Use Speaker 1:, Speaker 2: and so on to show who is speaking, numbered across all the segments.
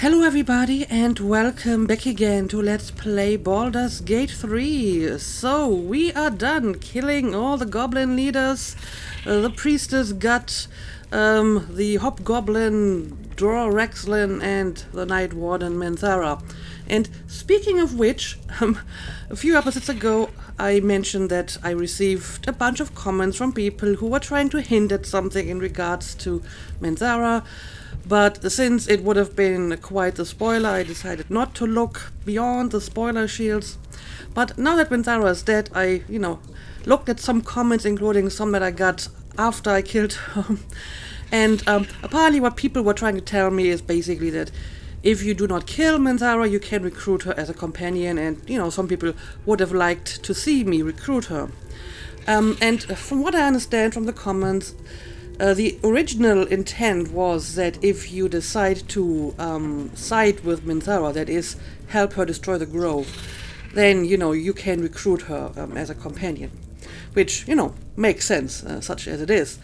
Speaker 1: Hello everybody and welcome back again to Let's Play Baldur's Gate 3. So, we are done killing all the goblin leaders. The priestess got the hobgoblin Rexlin and the night warden Minthara. And speaking of which, a few episodes ago I mentioned that I received a bunch of comments from people who were trying to hint at something in regards to Minthara. But since it would have been quite the spoiler, I decided not to look beyond the spoiler shields. But now that Minthara is dead, I, looked at some comments, including some that I got after I killed her. And apparently what people were trying to tell me is basically that if you do not kill Minthara, you can recruit her as a companion. And, some people would have liked to see me recruit her. And from what I understand from the comments, the original intent was that if you decide to side with Minthara, that is, help her destroy the grove, then, you can recruit her as a companion. Which, makes sense, such as it is.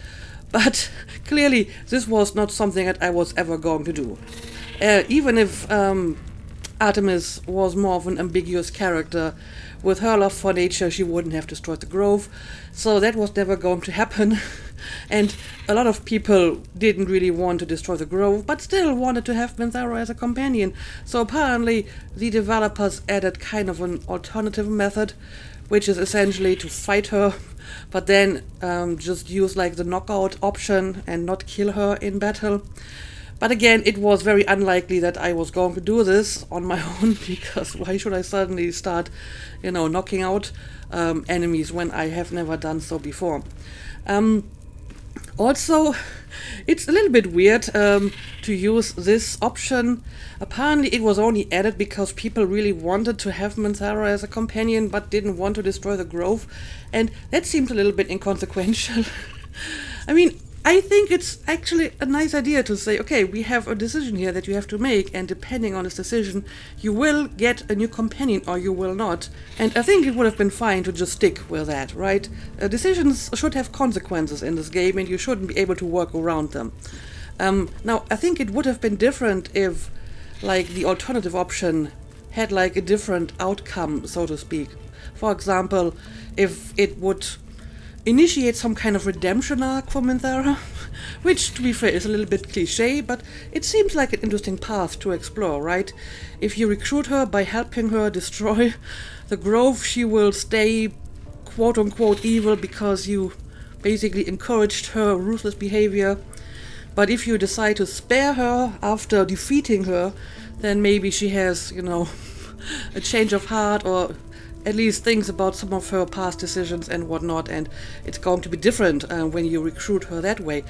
Speaker 1: But clearly, this was not something that I was ever going to do. Even if Artemis was more of an ambiguous character, with her love for nature, she wouldn't have destroyed the grove. So that was never going to happen. And a lot of people didn't really want to destroy the grove, but still wanted to have Minthara as a companion. So apparently the developers added kind of an alternative method, which is essentially to fight her, but then just use like the knockout option and not kill her in battle. But again, it was very unlikely that I was going to do this on my own, because why should I suddenly start, knocking out enemies when I have never done so before? Also, it's a little bit weird to use this option. Apparently it was only added because people really wanted to have Minthara as a companion but didn't want to destroy the grove, and that seems a little bit inconsequential. I mean, I think it's actually a nice idea to say, okay, we have a decision here that you have to make, and depending on this decision, you will get a new companion or you will not. And I think it would have been fine to just stick with that, right? Decisions should have consequences in this game, and you shouldn't be able to work around them. Now, I think it would have been different if, like, the alternative option had, like, a different outcome, so to speak. For example, if it would initiate some kind of redemption arc for Minthara, which, to be fair, is a little bit cliche, but it seems like an interesting path to explore, right? If you recruit her by helping her destroy the grove, she will stay quote-unquote evil because you basically encouraged her ruthless behavior. But if you decide to spare her after defeating her, then maybe she has, a change of heart, or at least thinks about some of her past decisions and whatnot, and it's going to be different when you recruit her that way.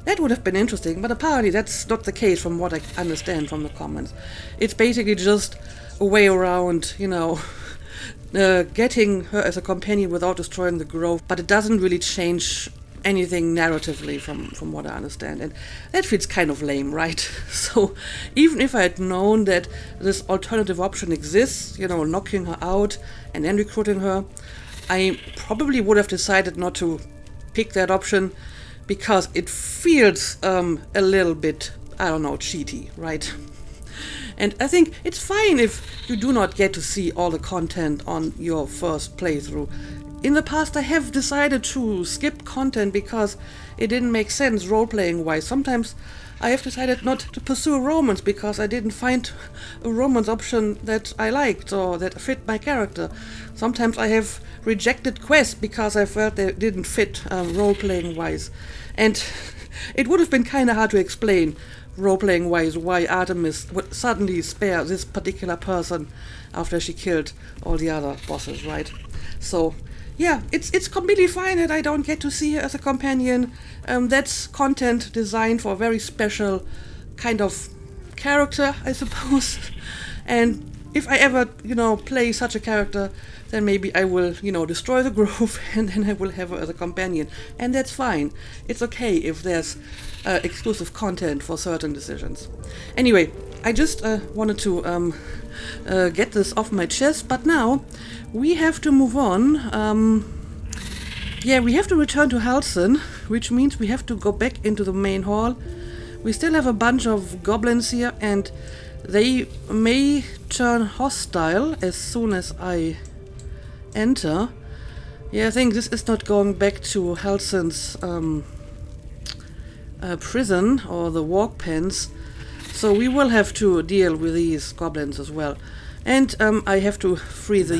Speaker 1: That would have been interesting, but apparently that's not the case from what I understand from the comments. It's basically just a way around, getting her as a companion without destroying the grove, but it doesn't really change anything narratively from what I understand, and that feels kind of lame, right? So even if I had known that this alternative option exists, knocking her out and then recruiting her, I probably would have decided not to pick that option, because it feels a little bit, cheaty, right? And I think it's fine if you do not get to see all the content on your first playthrough. In the past, I have decided to skip content because it didn't make sense role-playing wise. Sometimes I have decided not to pursue romance because I didn't find a romance option that I liked or that fit my character. Sometimes I have rejected quests because I felt they didn't fit role-playing wise. And it would have been kind of hard to explain role-playing wise why Artemis would suddenly spare this particular person after she killed all the other bosses, right? So yeah, it's completely fine that I don't get to see her as a companion. That's content designed for a very special kind of character, I suppose. And if I ever, play such a character, then maybe I will, destroy the grove and then I will have her as a companion. And that's fine. It's okay if there's exclusive content for certain decisions. Anyway, I just wanted to get this off my chest, but now we have to move on. We have to return to Halcyon, which means we have to go back into the main hall. We still have a bunch of goblins here, and They may turn hostile as soon as I enter. Yeah, I think this is not going back to Halsin's prison or the walk pens. So we will have to deal with these goblins as well. And I have to free the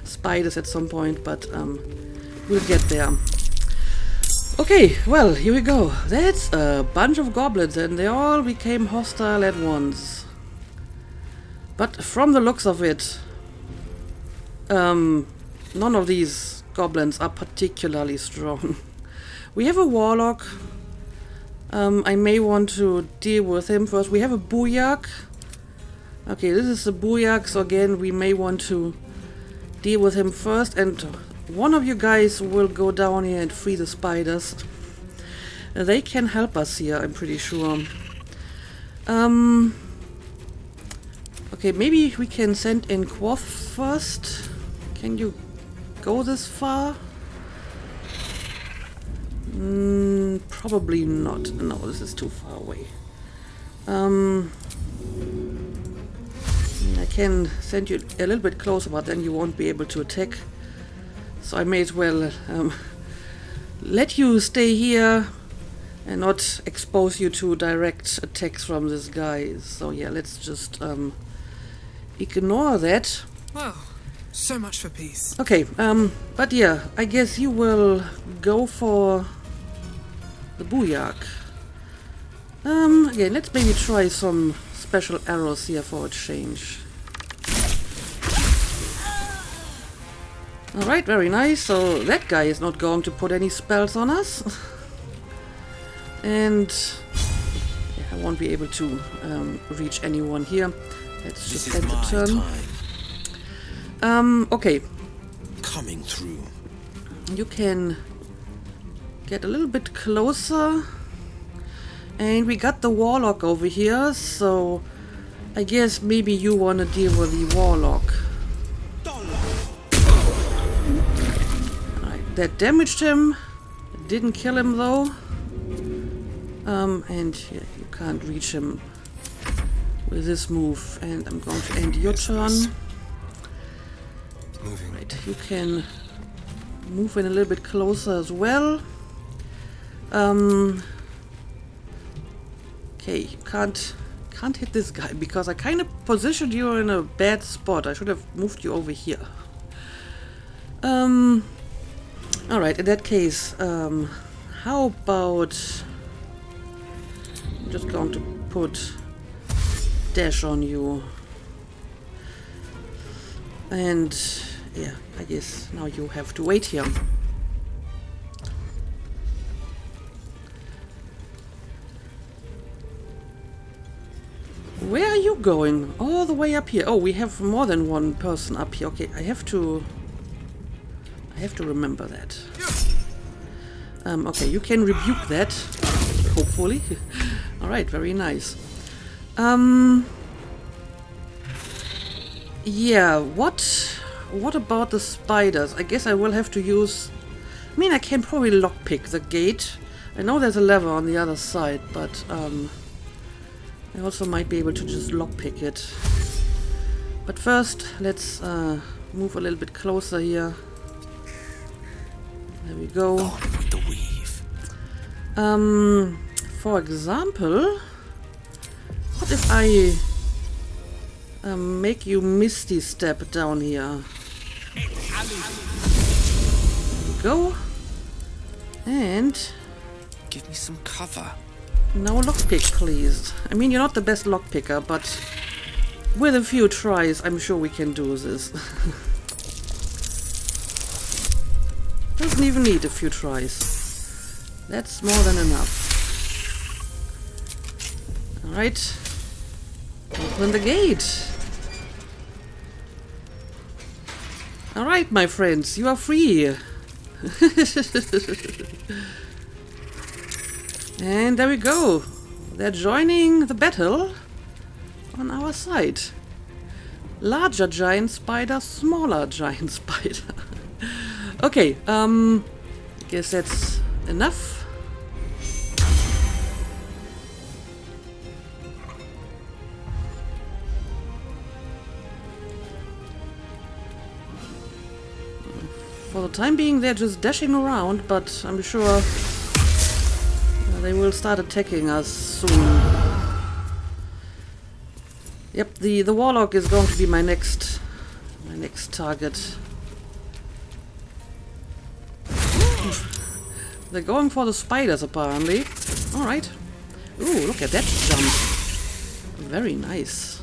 Speaker 1: spiders at some point, but we'll get there. Okay, well, here we go. That's a bunch of goblins, and they all became hostile at once. But from the looks of it, none of these goblins are particularly strong. We have a warlock. I may want to deal with him first. We have a booyak. Okay, this is the booyak, so again, we may want to deal with him first, and one of you guys will go down here and free the spiders. They can help us here, I'm pretty sure. Okay, maybe we can send in Quoth first. Can you go this far? Probably not. No, this is too far away. I can send you a little bit closer, but then you won't be able to attack. So I may as well let you stay here and not expose you to direct attacks from this guy. So yeah, let's just ignore that.
Speaker 2: Well, so much for peace.
Speaker 1: Okay, but yeah, I guess you will go for the booyak. Again, let's maybe try some special arrows here for a change. Alright, very nice. So that guy is not going to put any spells on us. And yeah, I won't be able to reach anyone here. Let's just end the turn. Okay.
Speaker 3: Coming through.
Speaker 1: You can get a little bit closer. And we got the warlock over here, so I guess maybe you want to deal with the warlock. Alright, that damaged him. It didn't kill him though. And yeah, you can't reach him with this move. And I'm going to end your turn. Right, you can move in a little bit closer as well. Okay, you can't hit this guy because I kind of positioned you in a bad spot. I should have moved you over here. Alright, in that case, how about I'm just going to put dash on you. And yeah, I guess now you have to wait here. Where are you going? All the way up here. Oh, we have more than one person up here. Okay, I have to remember that. Okay, you can rebuke that, hopefully. Alright, very nice. Yeah, what about the spiders? I guess I will have to use... I mean, I can probably lockpick the gate. I know there's a lever on the other side, but I also might be able to just lockpick it. But first, let's move a little bit closer here. There we go.
Speaker 3: Gone with the weave.
Speaker 1: For example, what if I make you Misty Step down here? There we go. And
Speaker 3: Give me some cover.
Speaker 1: now lockpick, please. I mean, you're not the best lockpicker, but with a few tries, I'm sure we can do this. Doesn't even need a few tries. That's more than enough. Alright. Open the gate. Alright, my friends, you are free. And there we go. They're joining the battle on our side. Larger giant spider, smaller giant spider. Okay, guess that's enough. For the time being, they're just dashing around, but I'm sure they will start attacking us soon. Yep, the warlock is going to be my next target. They're going for the spiders, apparently. Alright. Ooh, look at that jump. Very nice.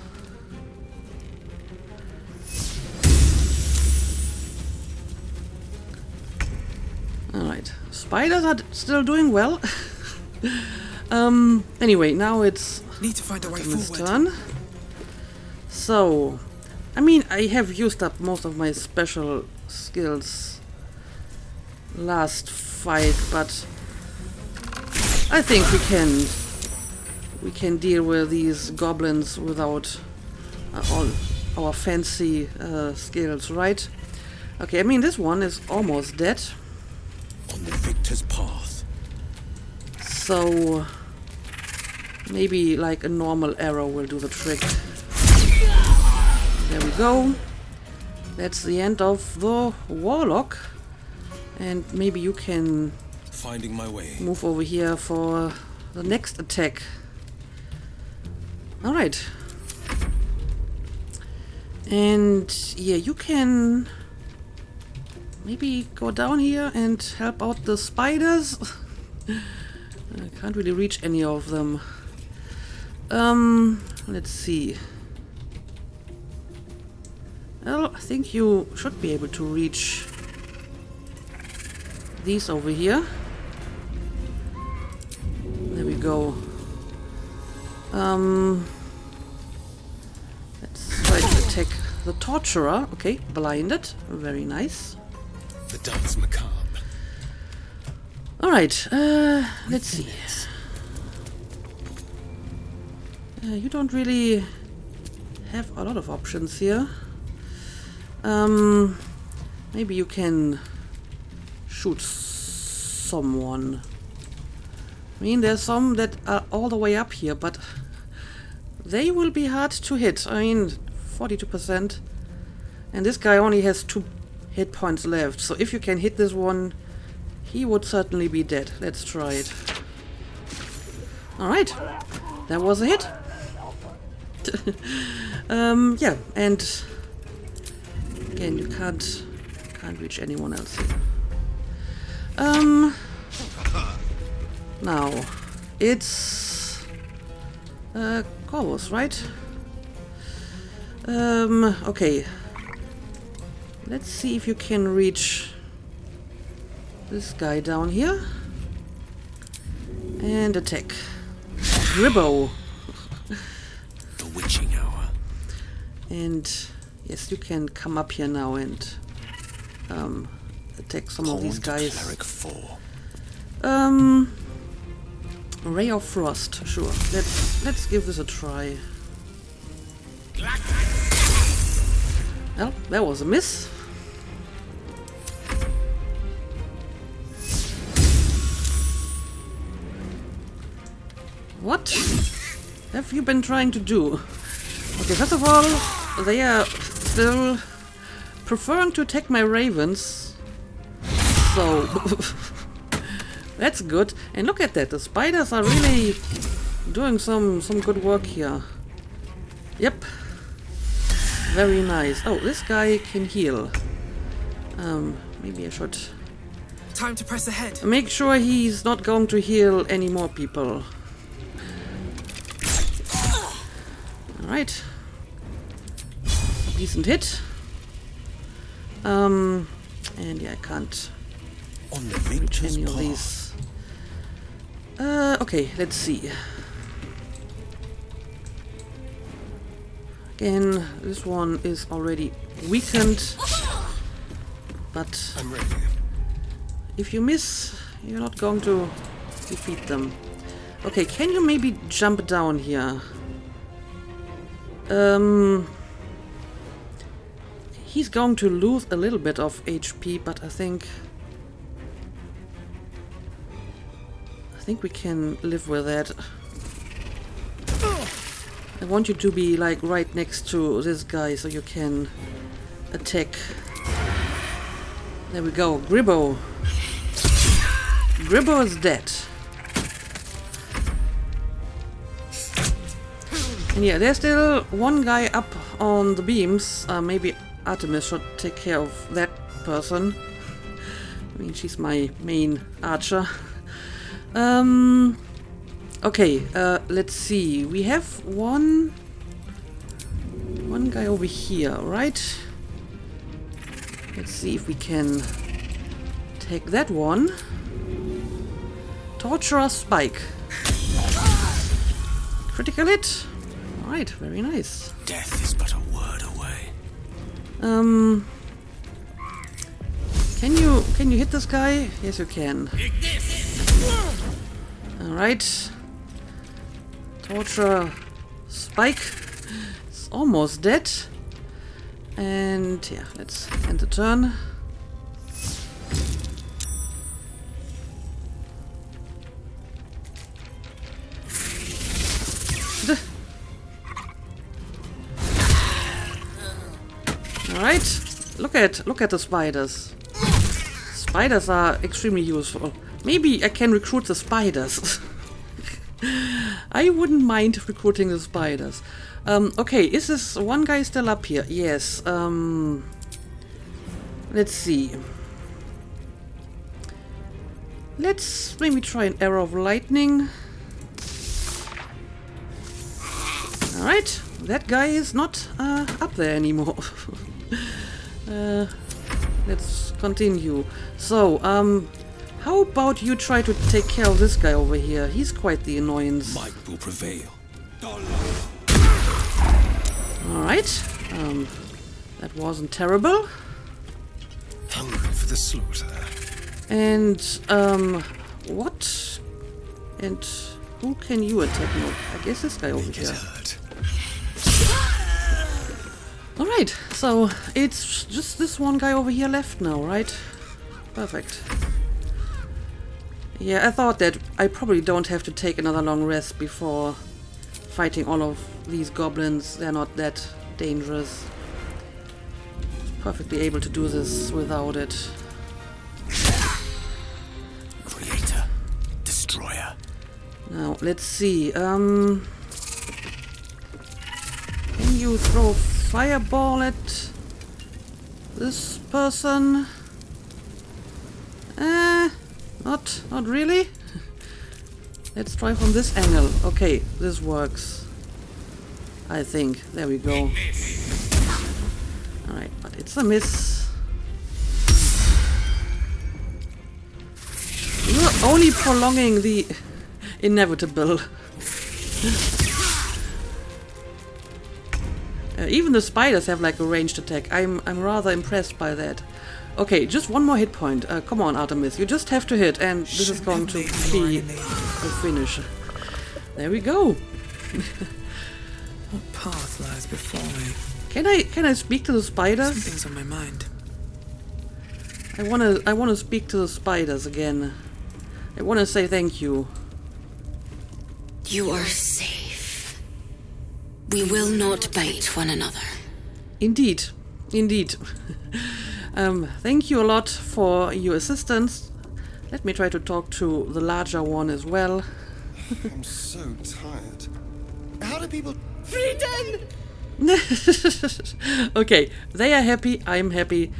Speaker 1: Alright. Spiders are still doing well. Anyway, now it's
Speaker 2: Need to find a way
Speaker 1: Optimus'
Speaker 2: forward.
Speaker 1: turn. So, I mean, I have used up most of my special skills last fight, but I think we can deal with these goblins without all our fancy skills, right? Okay, I mean, this one is almost dead,
Speaker 3: On the victor's path.
Speaker 1: so maybe like a normal arrow will do the trick. There we go. That's the end of the warlock. And maybe you can
Speaker 3: Finding my way.
Speaker 1: move over here for the next attack. Alright. And yeah, you can maybe go down here and help out the spiders. I can't really reach any of them. Let's see. Well, I think you should be able to reach these over here. There we go. Let's try to attack the torturer. Okay, blinded. Very nice.
Speaker 3: The dance macabre.
Speaker 1: Alright, let's see. You don't really have a lot of options here. Maybe you can shoot someone. I mean, there's some that are all the way up here, but they will be hard to hit. I mean, 42%. And this guy only has 2 hit points left, so if you can hit this one, he would certainly be dead. Let's try it. Alright, that was a hit. Yeah, and again, you can't reach anyone else here. Now it's Corvus, right? Okay. Let's see if you can reach this guy down here and attack. Gribbo.
Speaker 3: The witching hour.
Speaker 1: And yes, you can come up here now and attack some of these guys.
Speaker 3: Cleric 4.
Speaker 1: Ray of Frost, sure. Let's give this a try. Well, that was a miss. What have you been trying to do? Okay, first of all, they are still preferring to attack my ravens. So that's good. And look at that, the spiders are really doing some good work here. Yep. Very nice. Oh, this guy can heal. Maybe I should
Speaker 2: Time to press ahead.
Speaker 1: make sure he's not going to heal any more people. Alright. Decent hit. And yeah, I can't
Speaker 3: On the
Speaker 1: reach
Speaker 3: victor's
Speaker 1: any of
Speaker 3: path.
Speaker 1: these. Okay, let's see. Again, this one is already weakened. But
Speaker 3: I'm ready.
Speaker 1: if you miss, you're not going to defeat them. Okay, can you maybe jump down here? He's going to lose a little bit of HP, but I think we can live with that. I want you to be like right next to this guy so you can attack There we go. Gribbo. Gribbo is dead. And yeah, there's still one guy up on the beams. Maybe Artemis should take care of that person. I mean, she's my main archer. Okay, let's see. We have one guy over here, right? Let's see if we can take that one. Torturer Spike. Critical hit. Alright, very nice.
Speaker 3: Death is but a word away.
Speaker 1: Can you hit this guy? Yes, you can. Alright. Torture Spike. It's almost dead. And yeah, let's end the turn. Alright. Look at the spiders. Spiders are extremely useful. Maybe I can recruit the spiders. I wouldn't mind recruiting the spiders. Okay, is this one guy still up here? Yes. Let's see. Let's maybe try an arrow of lightning. Alright, that guy is not up there anymore. Let's continue. So, how about you try to take care of this guy over here? He's quite the annoyance.
Speaker 3: Might will prevail.
Speaker 1: Alright. That wasn't terrible.
Speaker 3: Hungry for the slaughter.
Speaker 1: And, what? And who can you attack? No, I guess this guy over
Speaker 3: Make it
Speaker 1: here.
Speaker 3: hurt.
Speaker 1: Alright, so it's just this one guy over here left now, right? Perfect. Yeah, I thought that I probably don't have to take another long rest before fighting all of these goblins. They're not that dangerous. Perfectly able to do this without it.
Speaker 3: Creator. Destroyer.
Speaker 1: Now, let's see. Can you throw a fireball at this person? Not really. Let's try from this angle. Okay, this works. I think. There we go. Alright, but it's a miss. You're only prolonging the inevitable. Even the spiders have like a ranged attack. I'm rather impressed by that. Okay, just one more hit point. Come on, Artemis. You just have to hit, and this is going to be a finish. There we go.
Speaker 2: What path lies before me?
Speaker 1: Can I speak to the spiders?
Speaker 2: Something's on my mind.
Speaker 1: I wanna speak to the spiders again. I wanna say thank you.
Speaker 4: You are safe. We will not bite one another.
Speaker 1: Indeed. Thank you a lot for your assistance. Let me try to talk to the larger one as well.
Speaker 5: I'm so tired. How do people...
Speaker 1: Okay, they are happy, I'm happy.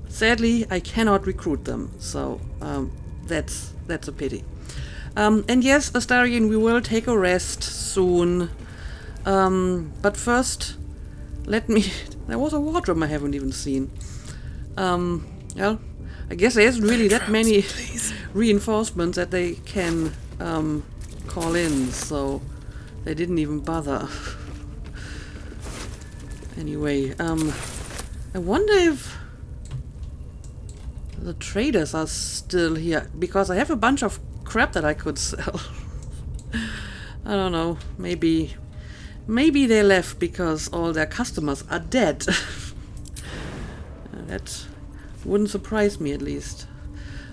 Speaker 1: Sadly, I cannot recruit them, so that's a pity. And yes, Astarion, we will take a rest soon. But first, let me... There was a wardrobe I haven't even seen. Well, I guess there isn't really that many reinforcements that they can call in, so they didn't even bother. Anyway, I wonder if the traders are still here, because I have a bunch of crap that I could sell. I don't know, maybe they left because all their customers are dead. That wouldn't surprise me, at least.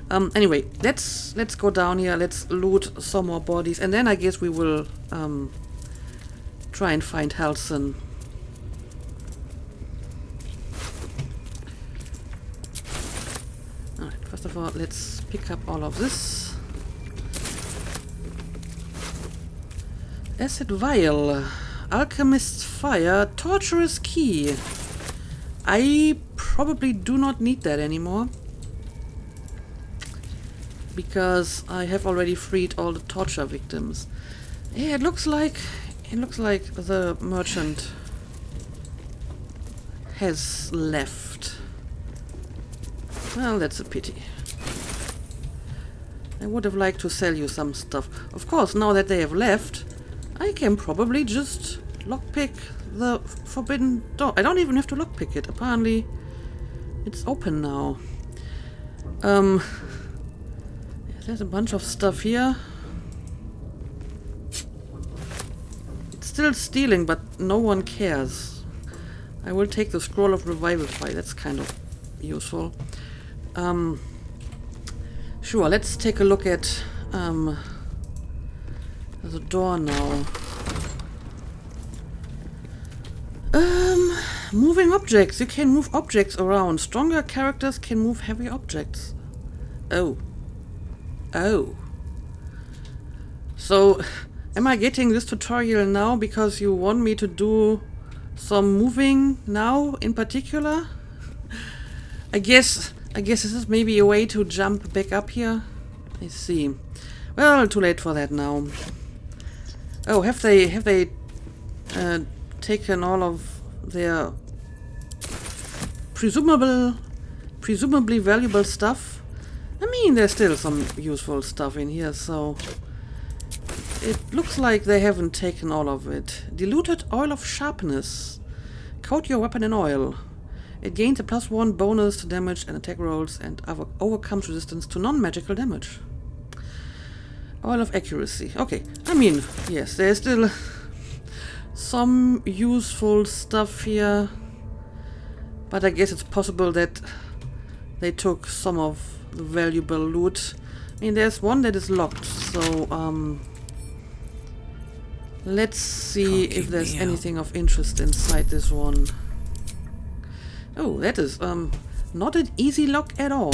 Speaker 1: Anyway, let's go down here. Let's loot some more bodies, and then I guess we will try and find Halcyon. However, let's pick up all of this. Acid vial, alchemist's fire, torturous key. I probably do not need that anymore, because I have already freed all the torture victims. Yeah, it looks like the merchant has left. Well, that's a pity. I would have liked to sell you some stuff. Of course, now that they have left, I can probably just lockpick the forbidden door. I don't even have to lockpick it. Apparently, it's open now. There's a bunch of stuff here. It's still stealing, but no one cares. I will take the scroll of revivify. That's kind of useful. Sure, let's take a look at the door now. Moving objects. You can move objects around. Stronger characters can move heavy objects. Oh. Oh. So, am I getting this tutorial now because you want me to do some moving now in particular? I guess this is maybe a way to jump back up here. I see. Well, too late for that now. Oh, have they taken all of their presumably valuable stuff? I mean, there's still some useful stuff in here, so it looks like they haven't taken all of it. Diluted oil of sharpness. Coat your weapon in oil. It gains a +1 bonus to damage and attack rolls and overcomes resistance to non-magical damage. Oil of accuracy. Okay, I mean, yes, there's still some useful stuff here, but I guess it's possible that they took some of the valuable loot. I mean, there's one that is locked, so let's see if there's anything of interest inside this one. Oh, that is not an easy lock at all.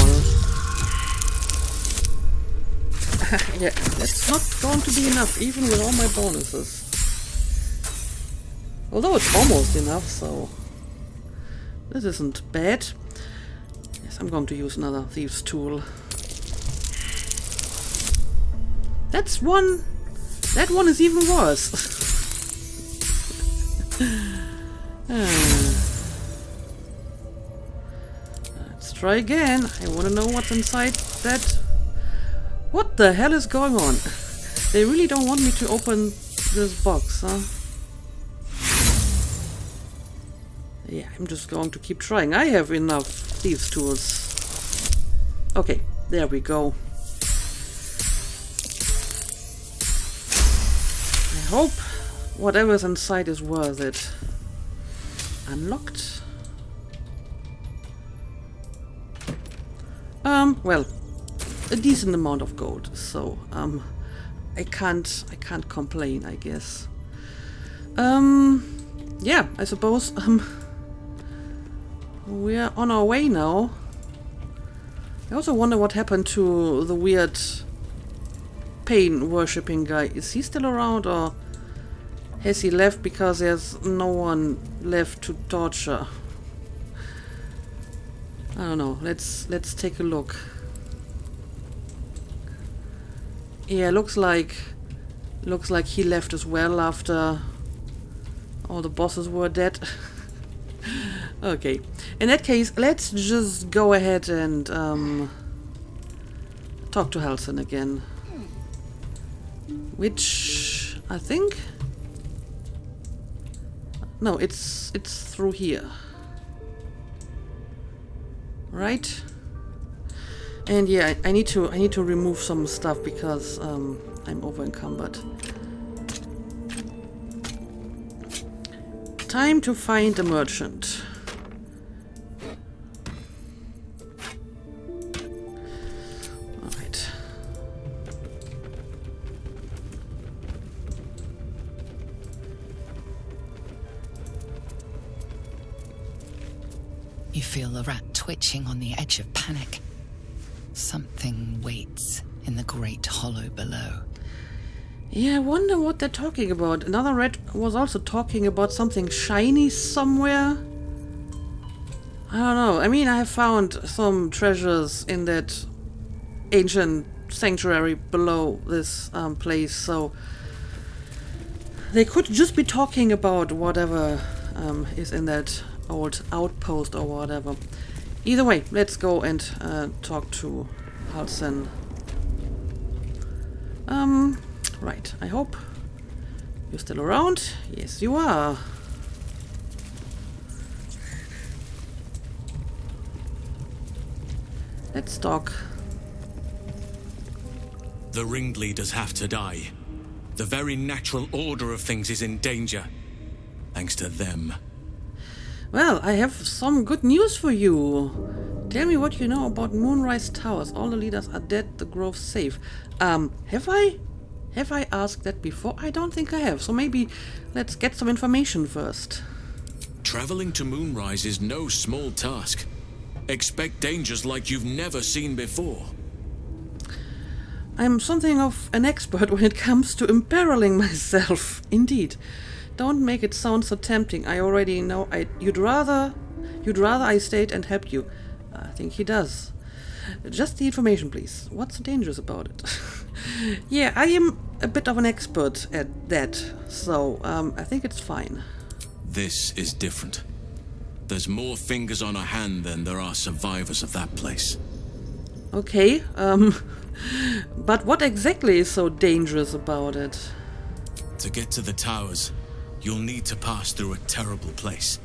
Speaker 1: Yeah, that's not going to be enough, even with all my bonuses. Although it's almost enough, so this isn't bad. Yes, I'm going to use another thieves' tool. That one is even worse. Let's try again. I want to know what's inside that. What the hell is going on? They really don't want me to open this box, huh? Yeah, I'm just going to keep trying. I have enough thieves' tools. Okay, there we go. I hope whatever's inside is worth it. Unlocked. Well, a decent amount of gold, so I can't complain, I guess. Yeah, I suppose we're on our way now. I also wonder what happened to the weird pain worshipping guy. Is he still around, or has he left because there's no one left to torture? I don't know. Let's take a look. Yeah, looks like he left as well after all the bosses were dead. Okay. In that case, let's just go ahead and talk to Halsin again. Which I think, no, it's through here. Right? And yeah, I need to remove some stuff because I'm over encumbered. Time to find a merchant. Alright.
Speaker 6: You feel the rat twitching on the edge of panic.
Speaker 2: Something waits in the great hollow below.
Speaker 1: Yeah, I wonder what they're talking about. Another red was also talking about something shiny somewhere. I don't know. I mean, I have found some treasures in that ancient sanctuary below this place, so they could just be talking about whatever is in that old outpost or whatever. Either way, let's go and talk to Halsen. Right, I hope you're still around. Yes, you are. Let's talk.
Speaker 3: The ringleaders have to die. The very natural order of things is in danger. Thanks to them.
Speaker 1: Well, I have some good news for you. Tell me what you know about Moonrise Towers. All the leaders are dead, the grove's safe. Have I asked that before? I don't think I have, so maybe let's get some information first.
Speaker 3: Traveling to Moonrise is no small task. Expect dangers like you've never seen before.
Speaker 1: I'm something of an expert when it comes to imperiling myself. Indeed. Don't make it sound so tempting. I already know you'd rather I stayed and helped you. I think he does. Just the information, please. What's so dangerous about it? Yeah, I am a bit of an expert at that, so I think it's fine.
Speaker 3: This is different. There's more fingers on a hand than there are survivors of that place.
Speaker 1: Okay, but what exactly is so dangerous about it?
Speaker 3: To get to the towers, you'll need to pass through a terrible place.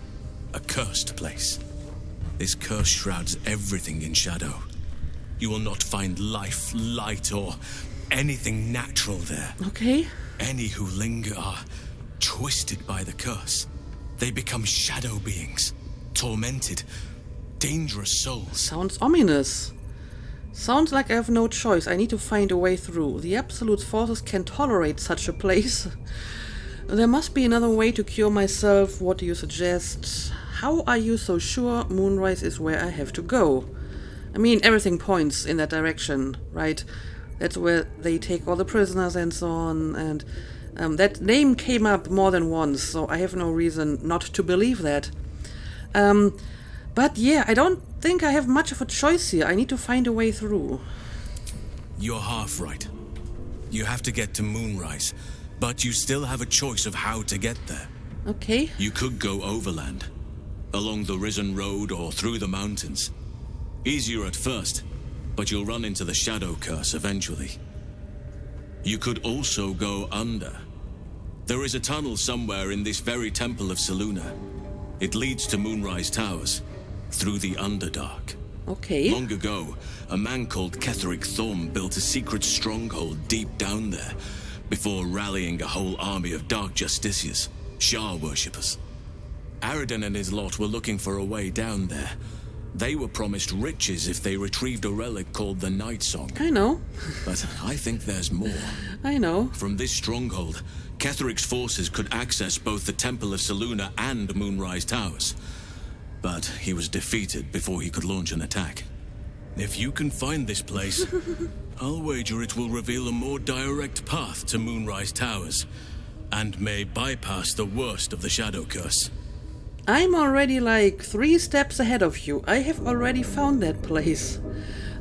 Speaker 3: A cursed place. This curse shrouds everything in shadow. You will not find life, light, or anything natural there.
Speaker 1: Okay.
Speaker 3: Any who linger are twisted by the curse. They become shadow beings, tormented, dangerous souls.
Speaker 1: Sounds ominous. Sounds like I have no choice. I need to find a way through. The Absolute forces can't tolerate such a place. There must be another way to cure myself. What do you suggest? How are you so sure Moonrise is where I have to go? I mean, everything points in that direction, right? That's where they take all the prisoners and so on, and that name came up more than once, so I have no reason not to believe that. But yeah, I don't think I have much of a choice here. I need to find a way through.
Speaker 3: You're half right. You have to get to Moonrise, but you still have a choice of how to get there.
Speaker 1: Okay.
Speaker 3: You could go overland, along the Risen Road or through the mountains. Easier at first, but you'll run into the Shadow Curse eventually. You could also go under. There is a tunnel somewhere in this very Temple of Selûne. It leads to Moonrise Towers, through the Underdark.
Speaker 1: Okay.
Speaker 3: Long ago, a man called Ketheric Thorm built a secret stronghold deep down there, before rallying a whole army of Dark Justiciars, Shah worshippers. Aradin and his lot were looking for a way down there. They were promised riches if they retrieved a relic called the Night Song.
Speaker 1: I know.
Speaker 3: But I think there's more.
Speaker 1: I know.
Speaker 3: From this stronghold, Ketheric's forces could access both the Temple of Selûne and Moonrise Towers. But he was defeated before he could launch an attack. If you can find this place, I'll wager it will reveal a more direct path to Moonrise Towers, and may bypass the worst of the Shadow Curse.
Speaker 1: I'm already like 3 steps ahead of you. I have already found that place.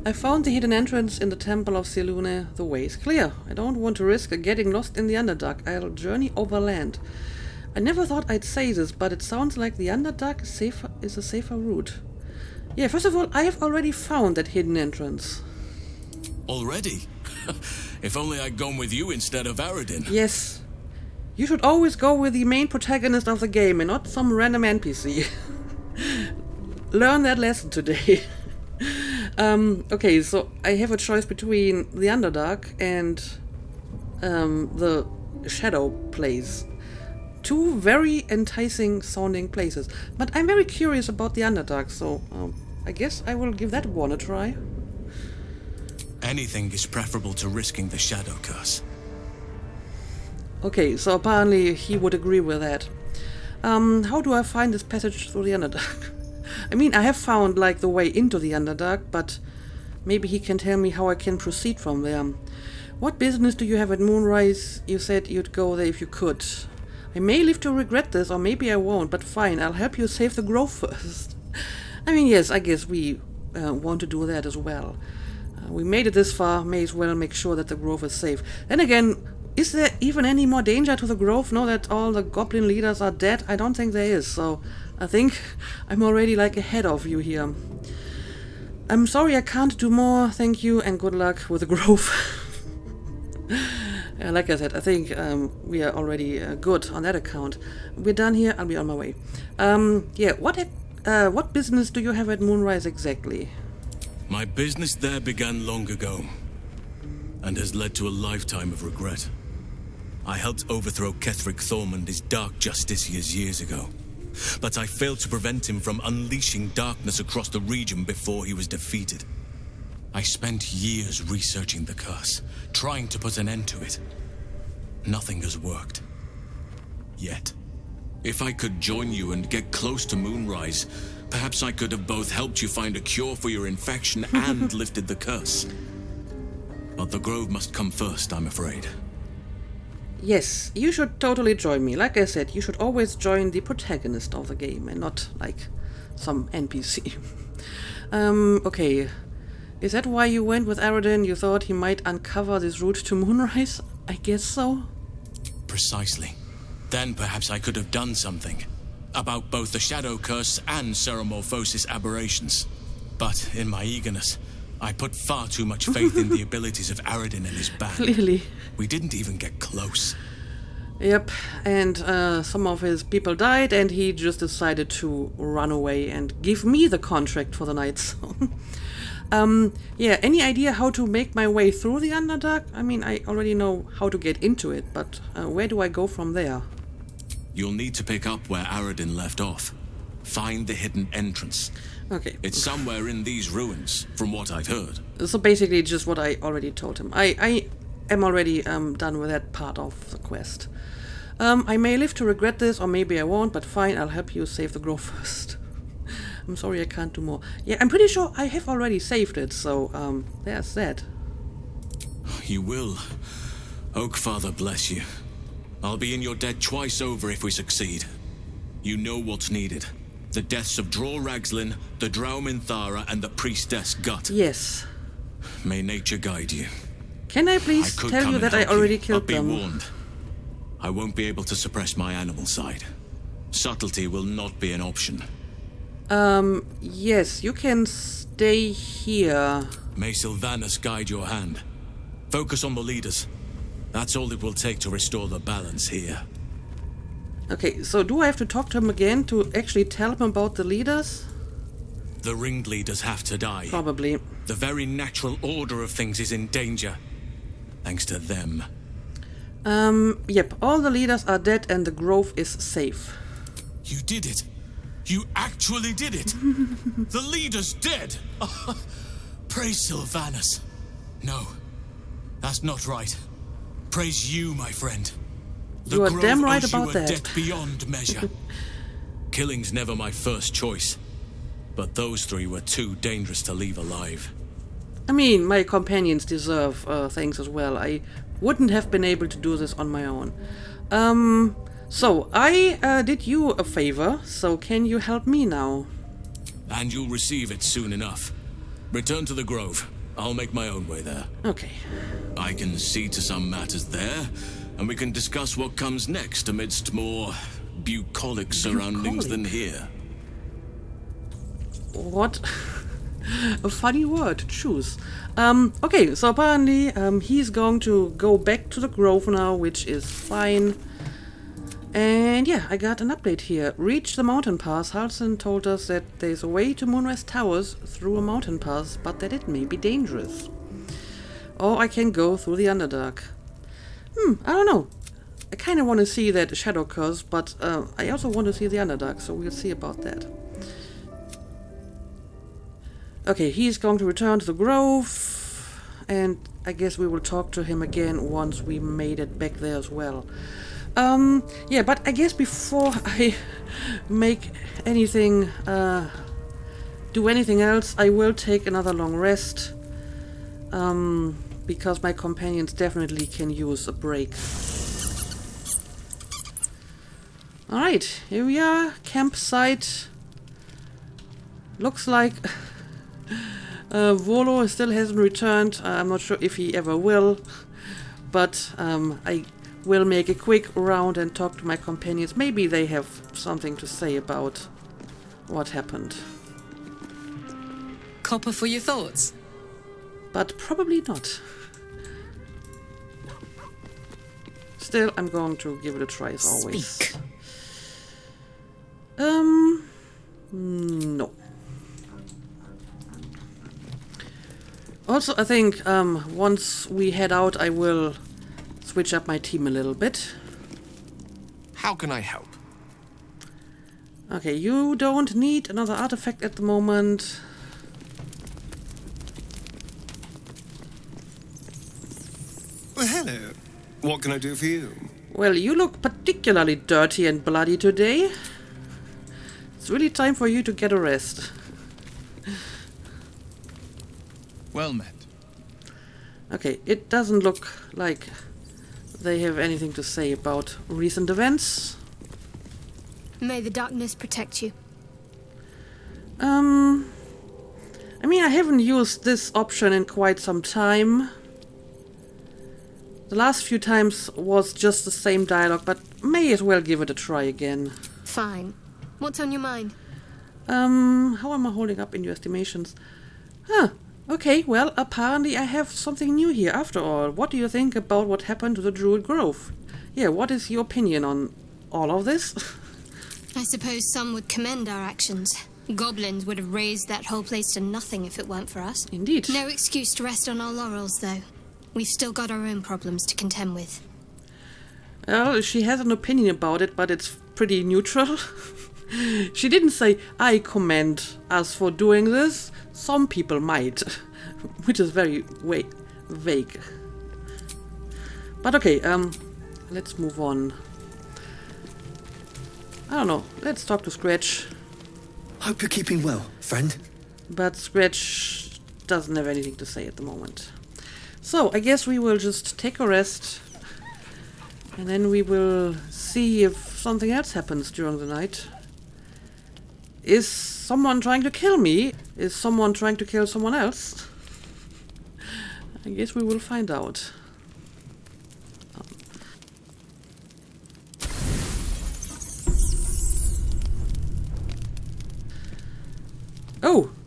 Speaker 1: I found the hidden entrance in the Temple of Selûne. The way is clear. I don't want to risk getting lost in the Underdark. I'll journey overland. I never thought I'd say this, but it sounds like the Underdark is a safer route. Yeah, first of all, I have already found that hidden entrance.
Speaker 3: Already? If only I'd gone with you instead of Aradin.
Speaker 1: Yes. You should always go with the main protagonist of the game and not some random NPC. Learn that lesson today. Okay, so I have a choice between the Underdark and the Shadow Place. 2 very enticing sounding places. But I'm very curious about the Underdark, so I guess I will give that one a try.
Speaker 3: Anything is preferable to risking the Shadow Curse.
Speaker 1: Okay, so apparently he would agree with that. How do I find this passage through the Underdark? I mean, I have found, like, the way into the Underdark, but Maybe he can tell me how I can proceed from there. What business do you have at Moonrise? You said you'd go there if you could. I may live to regret this, or maybe I won't, but fine, I'll help you save the grove first. I mean, yes, I guess we want to do that as well. We made it this far, may as well make sure that the grove is safe. Then again, is there even any more danger to the grove now that all the goblin leaders are dead? I don't think there is, so I think I'm already like ahead of you here. I'm sorry I can't do more, thank you, and good luck with the grove. Like I said, I think we are already good on that account. We're done here, I'll be on my way. Yeah, what business do you have at Moonrise exactly?
Speaker 3: My business there began long ago, and has led to a lifetime of regret. I helped overthrow Ketheric Thormund, dark justiciars, years ago, but I failed to prevent him from unleashing darkness across the region before he was defeated. I spent years researching the curse, trying to put an end to it. Nothing has worked. Yet. If I could join you and get close to Moonrise, perhaps I could have both helped you find a cure for your infection and lifted the curse. But the grove must come first, I'm afraid.
Speaker 1: Yes, you should totally join me. Like I said, you should always join the protagonist of the game and not, like, some NPC. Okay. Is that why you went with Aradin? You thought he might uncover this route to Moonrise? I guess so.
Speaker 3: Precisely. Then perhaps I could have done something about both the Shadow Curse and Ceramorphosis aberrations. But in my eagerness, I put far too much faith in the abilities of Aradin and his band.
Speaker 1: Clearly.
Speaker 3: We didn't even get close.
Speaker 1: Yep, and some of his people died, and he just decided to run away and give me the contract for the night. Yeah, any idea how to make my way through the Underdark? I mean, I already know how to get into it, but where do I go from there?
Speaker 3: You'll need to pick up where Aradin left off. Find the hidden entrance.
Speaker 1: Okay.
Speaker 3: It's somewhere in these ruins, from what I've heard.
Speaker 1: So basically just what I already told him. I am already done with that part of the quest. I may live to regret this, or maybe I won't, but fine, I'll help you save the grove first. I'm sorry I can't do more. Yeah, I'm pretty sure I have already saved it, so there's that.
Speaker 3: You will. Oakfather bless you. I'll be in your debt twice over if we succeed. You know what's needed. The deaths of Dror Ragslin, the Drow Minthara, and the Priestess Gut.
Speaker 1: Yes.
Speaker 3: May nature guide you.
Speaker 1: Can I please tell you that I already killed them?
Speaker 3: But be warned. I won't be able to suppress my animal side. Subtlety will not be an option.
Speaker 1: Yes, you can stay here.
Speaker 3: May Sylvanas guide your hand. Focus on the leaders. That's all it will take to restore the balance here.
Speaker 1: Okay, so do I have to talk to him again to actually tell him about the leaders?
Speaker 3: The ringleaders have to die.
Speaker 1: Probably.
Speaker 3: The very natural order of things is in danger. Thanks to them.
Speaker 1: Yep, all the leaders are dead and the grove is safe.
Speaker 3: You did it. You actually did it. The leader's dead. Praise Sylvanas. No, that's not right. Praise you, my friend.
Speaker 1: You are damn right about that.
Speaker 3: Debt beyond measure. Killing's never my first choice, but those three were too dangerous to leave alive.
Speaker 1: I mean, my companions deserve things as well. I wouldn't have been able to do this on my own. So I did you a favor, so can you help me now?
Speaker 3: And you'll receive it soon enough. Return to the grove. I'll make my own way there.
Speaker 1: Okay.
Speaker 3: I can see to some matters there, and we can discuss what comes next amidst more bucolic surroundings than here.
Speaker 1: What? A funny word to choose. Okay, so apparently he's going to go back to the grove now, which is fine. And yeah, I got an update here. Reach the mountain pass. Halson told us that there's a way to Moonrise Towers through a mountain pass, but that it may be dangerous. Or I can go through the Underdark. I don't know. I kind of want to see that Shadow Curse, but I also want to see the Underdark, so we'll see about that. Okay, he's going to return to the grove, and I guess we will talk to him again once we made it back there as well. Yeah, but I guess before I make anything, do anything else, I will take another long rest. because my companions definitely can use a break. Alright, here we are, campsite. Looks like Volo still hasn't returned. I'm not sure if he ever will, but I will make a quick round and talk to my companions. Maybe they have something to say about what happened.
Speaker 2: Copper for your thoughts.
Speaker 1: But probably not. Still, I'm going to give it a try as always.
Speaker 2: Speak.
Speaker 1: No. Also, I think once we head out, I will switch up my team a little bit.
Speaker 6: How can I help?
Speaker 1: Okay, you don't need another artifact at the moment.
Speaker 5: Well, hello. What can I do for you?
Speaker 1: Well, you look particularly dirty and bloody today. It's really time for you to get a rest.
Speaker 6: Well met.
Speaker 1: Okay, it doesn't look like they have anything to say about recent events.
Speaker 7: May the darkness protect you.
Speaker 1: I mean, I haven't used this option in quite some time. The last few times was just the same dialogue, but may as well give it a try again.
Speaker 7: Fine. What's on your mind?
Speaker 1: How am I holding up in your estimations? Huh, okay, well, apparently I have something new here after all. What do you think about what happened to the Druid Grove? Yeah, what is your opinion on all of this?
Speaker 7: I suppose some would commend our actions. Goblins would have razed that whole place to nothing if it weren't for us.
Speaker 1: Indeed.
Speaker 7: No excuse to rest on our laurels, though. We've still got our own problems to contend with.
Speaker 1: Well, she has an opinion about it, but it's pretty neutral. She didn't say, I commend us for doing this. Some people might, which is very vague. But okay, let's move on. I don't know, let's talk to Scratch.
Speaker 8: Hope you're keeping well, friend.
Speaker 1: But Scratch doesn't have anything to say at the moment. So, I guess we will just take a rest. And then we will see if something else happens during the night. Is someone trying to kill me? Is someone trying to kill someone else? I guess we will find out.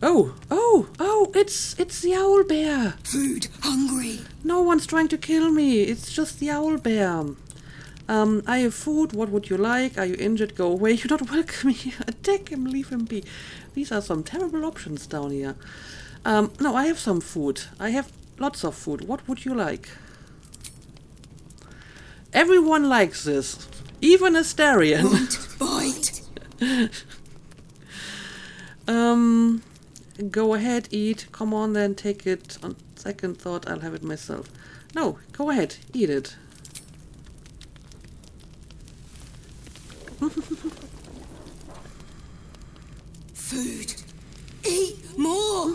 Speaker 1: Oh, it's the owl bear.
Speaker 2: Food. Hungry.
Speaker 1: No one's trying to kill me. It's just the owl bear. I have food. What would you like? Are you injured? Go away. You're not welcome here. Attack him. Leave him be. These are some terrible options down here. No, I have some food. I have lots of food. What would you like? Everyone likes this. Even Astarion.
Speaker 2: Bite.
Speaker 1: Go ahead, eat. Come on then, take it. On second thought, I'll have it myself. No, go ahead, eat it.
Speaker 2: Food. Eat more.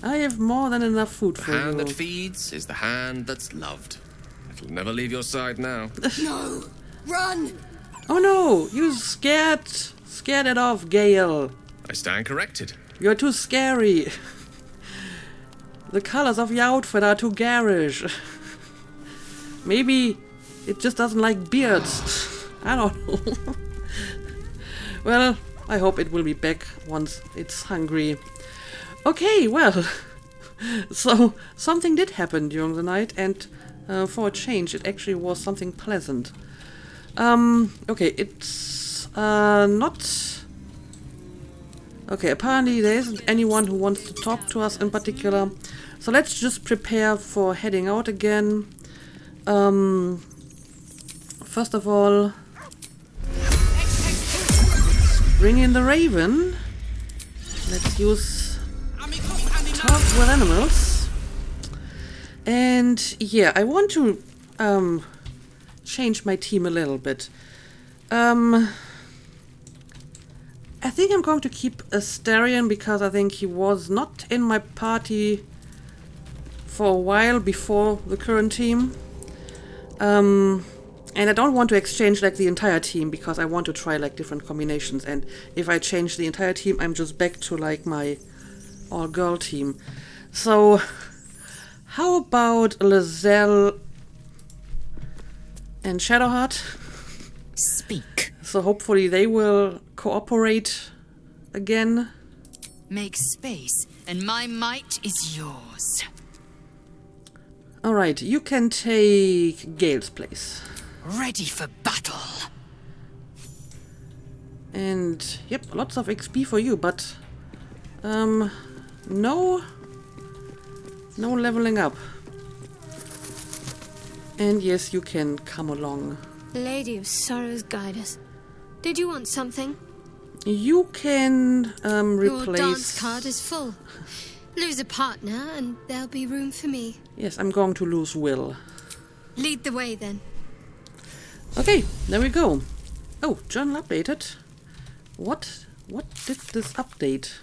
Speaker 1: I have more than enough food
Speaker 6: The
Speaker 1: for
Speaker 6: hand
Speaker 1: you.
Speaker 6: that feeds is the hand that's loved. It'll never leave your side now.
Speaker 2: No. Run.
Speaker 1: Oh no, you scared it off, Gale.
Speaker 6: I stand corrected.
Speaker 1: You're too scary. The colors of your outfit are too garish. Maybe it just doesn't like beards. I don't know. Well, I hope it will be back once it's hungry. Okay, well, so something did happen during the night, and for a change, it actually was something pleasant. Okay, it's not... Okay, apparently there isn't anyone who wants to talk to us in particular. So let's just prepare for heading out again. First of all, bring in the Raven. Let's use talk with animals. And yeah, I want to change my team a little bit. I think I'm going to keep Astarion because I think he was not in my party for a while before the current team. And I don't want to exchange like the entire team because I want to try like different combinations. And if I change the entire team, I'm just back to like my all-girl team. So how about Lizelle and Shadowheart?
Speaker 2: Speak.
Speaker 1: So hopefully they will cooperate again.
Speaker 2: Make space, and my might is yours.
Speaker 1: Alright, you can take Gale's place.
Speaker 2: Ready for battle.
Speaker 1: And yep, lots of XP for you, but no leveling up. And yes, you can come along.
Speaker 7: Lady of Sorrows, guide us. Did you want something?
Speaker 1: You can
Speaker 7: Your
Speaker 1: replace...
Speaker 7: dance card is full. Lose a partner and there'll be room for me.
Speaker 1: Yes, I'm going to lose Will.
Speaker 7: Lead the way then.
Speaker 1: Okay, there we go. Oh, journal updated. What did this update?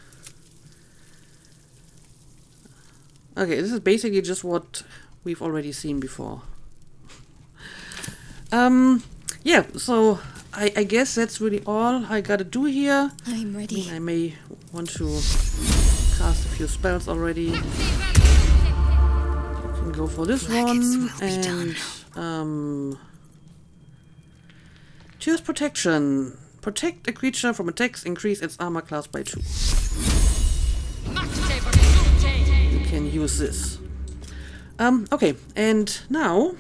Speaker 1: Okay, this is basically just what we've already seen before. Yeah, so I guess that's really all I gotta do here.
Speaker 7: I'm ready.
Speaker 1: I may want to cast a few spells already. Can go for this one and choose protection. Protect a creature from attacks, increase its armor class by 2. You can use this. Okay, and now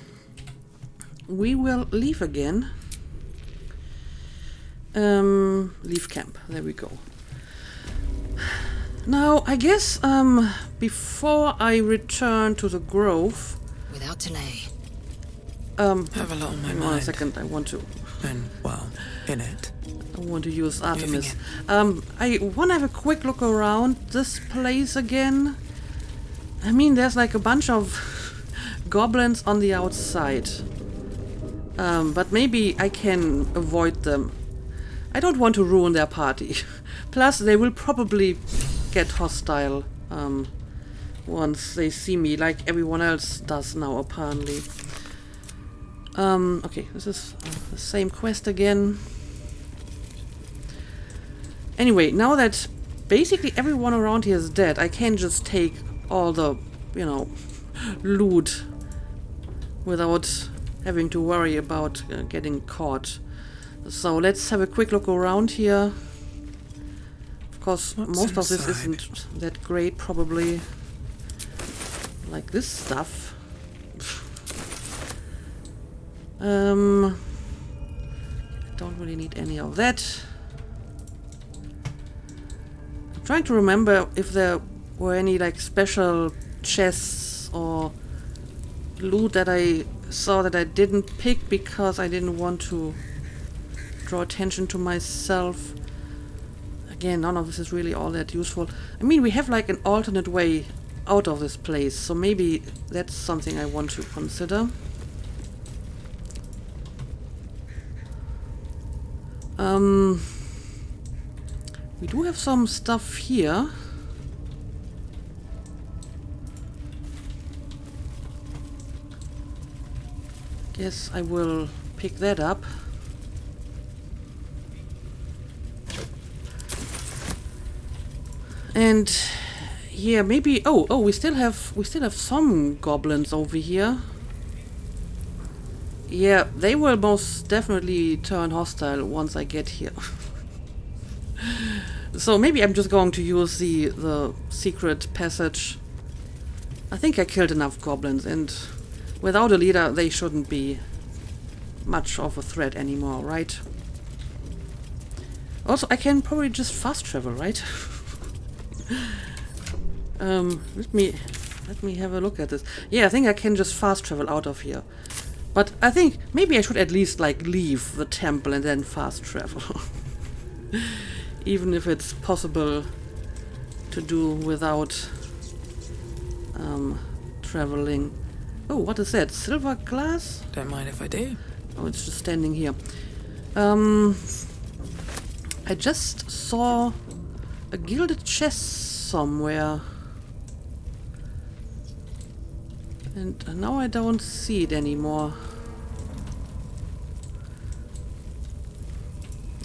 Speaker 1: we will leave again. Leave camp. There we go. Now, I guess, before I return to the grove...
Speaker 2: Without delay.
Speaker 9: Have a lot on my
Speaker 1: hang
Speaker 9: mind.
Speaker 1: on a second, I want to...
Speaker 9: And, well, in it.
Speaker 1: I want to use Artemis. I want to have a quick look around this place again. I mean, there's like a bunch of goblins on the outside. But maybe I can avoid them. I don't want to ruin their party. Plus, they will probably get hostile once they see me, like everyone else does now, apparently. Okay, this is the same quest again. Anyway, now that basically everyone around here is dead, I can just take all the, you know, loot without having to worry about getting caught. So let's have a quick look around here. Of course, most of this isn't that great, probably. Like this stuff. I don't really need any of that. I'm trying to remember if there were any like special chests or loot that I saw that I didn't pick because I didn't want to draw attention to myself. Again, none of this is really all that useful. I mean, we have like an alternate way out of this place, so maybe that's something I want to consider. We do have some stuff here. Guess I will pick that up. And yeah, maybe we still have some goblins over here. Yeah, they will most definitely turn hostile once I get here. So maybe I'm just going to use the secret passage. I think I killed enough goblins, and without a leader they shouldn't be much of a threat anymore, right? Also, I can probably just fast travel, right? Let me have a look at this. Yeah, I think I can just fast travel out of here. But I think maybe I should at least like leave the temple and then fast travel. Even if it's possible to do without traveling. Oh, what is that? Silver glass?
Speaker 9: Don't mind if I do.
Speaker 1: Oh, it's just standing here. I just saw a gilded chest somewhere. And now I don't see it anymore.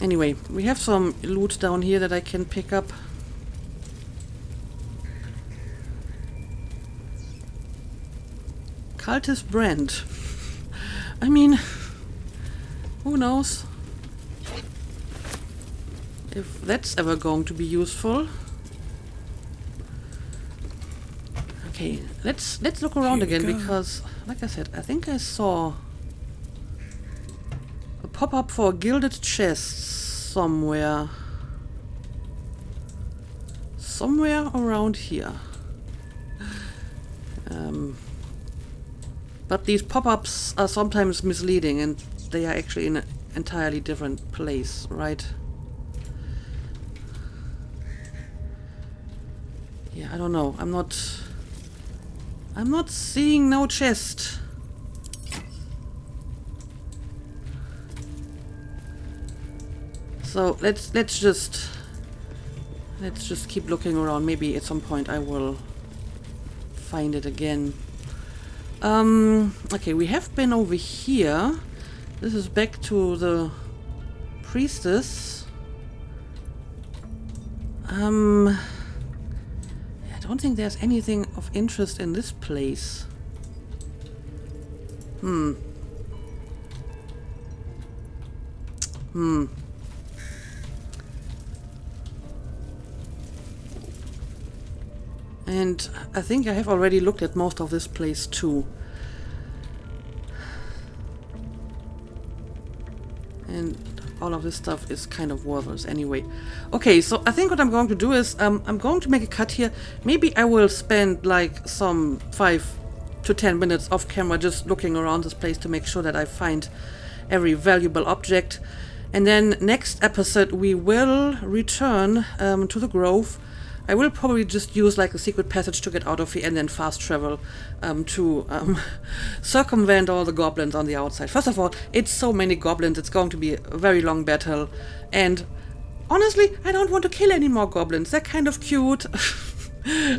Speaker 1: Anyway, we have some loot down here that I can pick up. Cultist brand. I mean, who knows if that's ever going to be useful. Okay, let's look around again, because, like I said, I think I saw a pop-up for a gilded chest somewhere. Somewhere around here. But these pop-ups are sometimes misleading, and they are actually in an entirely different place, right? Yeah, I don't know. I'm not seeing no chest. So let's just keep looking around. Maybe at some point I will find it again. Okay, we have been over here. This is back to the priestess. I don't think there's anything of interest in this place. And I think I have already looked at most of this place too. And all of this stuff is kind of worthless anyway. Okay, so I think what I'm going to do is I'm going to make a cut here. Maybe I will spend like some 5 to 10 minutes off camera just looking around this place to make sure that I find every valuable object. And then next episode we will return to the Grove. I will probably just use like a secret passage to get out of here and then fast travel to circumvent all the goblins on the outside. First of all, it's so many goblins, it's going to be a very long battle. And honestly, I don't want to kill any more goblins. They're kind of cute.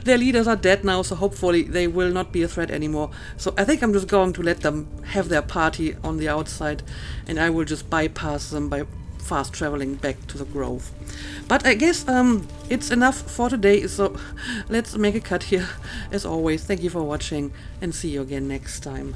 Speaker 1: Their leaders are dead now, so hopefully they will not be a threat anymore. So I think I'm just going to let them have their party on the outside, and I will just bypass them by fast traveling back to the Grove. But I guess it's enough for today, so let's make a cut here. As always, thank you for watching, and see you again next time.